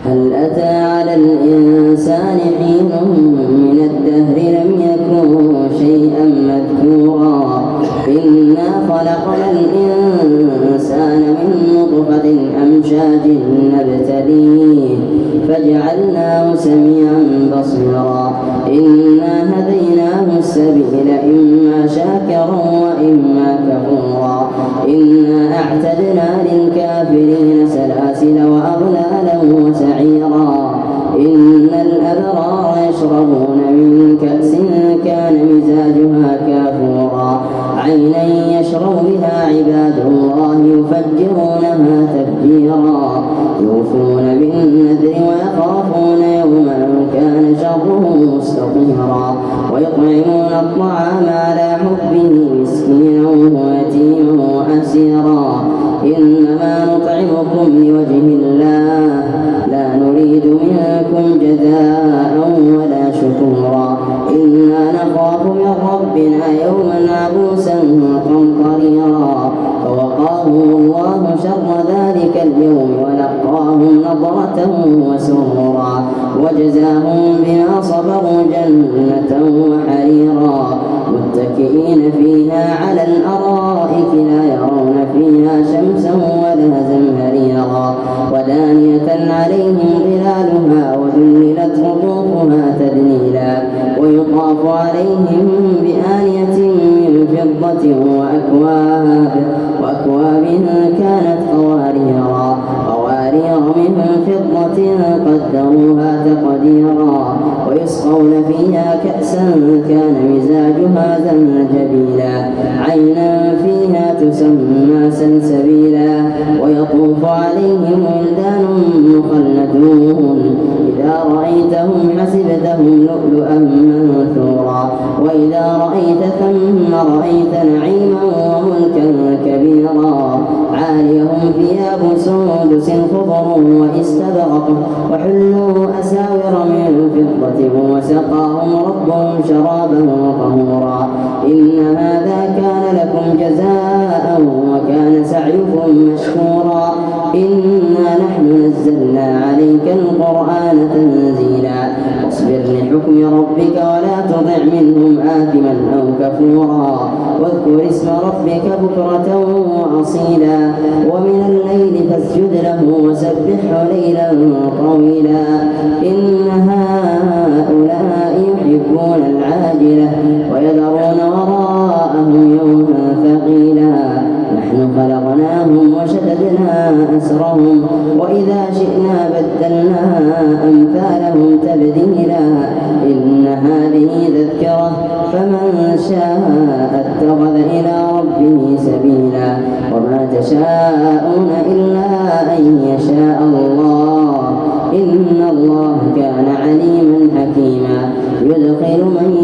هل أتى على الإنسان حين من الدهر لم يكن شيئا مذكورا إنا خلقنا الإنسان من نطفة أمشاج نبتليه فجعلناه سميعا بصيرا إنا هديناه السبيل إما شاكرا وإما كفورا إنا أعتدنا للكافرين سلاسل وأغلالا وسعيرا إن الأبرار يشربون من كأس كان مزاجها كافورا عينا يشرب بها عباد الله يفجرونها تفجيرا يوفون بالنذر ويخافون يوما كان شره مستطيرا ويطعمون الطعام على حبه مسكينا ويتيما وأسيرا إنما نطعمكم لوجه الله لا نريد منكم جزاء ولا شكورا إنا نخاف من ربنا يوما عبوسا قمطريرا فوقاهم الله شر ذلك اليوم ولقاهم نضرة وسرورا وجزاهم بما صبروا جنة وحريرا متكئين فيها على الأرائك لا يرون فيها شمسا ولا زمهريرا ودانية عليهم ظلالها وذللت قطوفها تذليلا ويطاف عليهم بآنية من فضة وأكواب كانت قوارير من فضة قدروها تقديرا ويسقون فيها كأسا كان مزاجها زنجبيلا عينا فيها تسمى سلسبيلا ويطوف عليهم ولدان مخلدون إذا رأيتهم حسبتهم لؤلؤا منثورا وإذا رأيت ثم رأيت نعيما وملكا كبيرا عاليهم ثياب سندس خضر واستبرق وحلوا أساور من فضة وسقاهم ربهم شرابا طهورا إن هذا كان لكم جزاء وكان سعيكم مشكورا إنا نحن نزلنا عليك القرآن تنزيلا واصبر لحكم ربك ولا تطع منهم آثما أو كفورا واذكر اسم ربك بكرة وأصيلا ومن الليل فاسجد له وسبحه ليلا طويلا إن هؤلاء يحبون العاجلة ويذرون وراءهم يوما ثقيلا نحن خلقناهم وشددنا أسرهم وإذا شئنا بدلنا أمثالهم تبديلا إن هذه تذكرة فمن شاء اتخذ إلى ربه سبيلا وما تشاءون إلا أن يشاء الله إن الله كان عليما حكيما يدخل من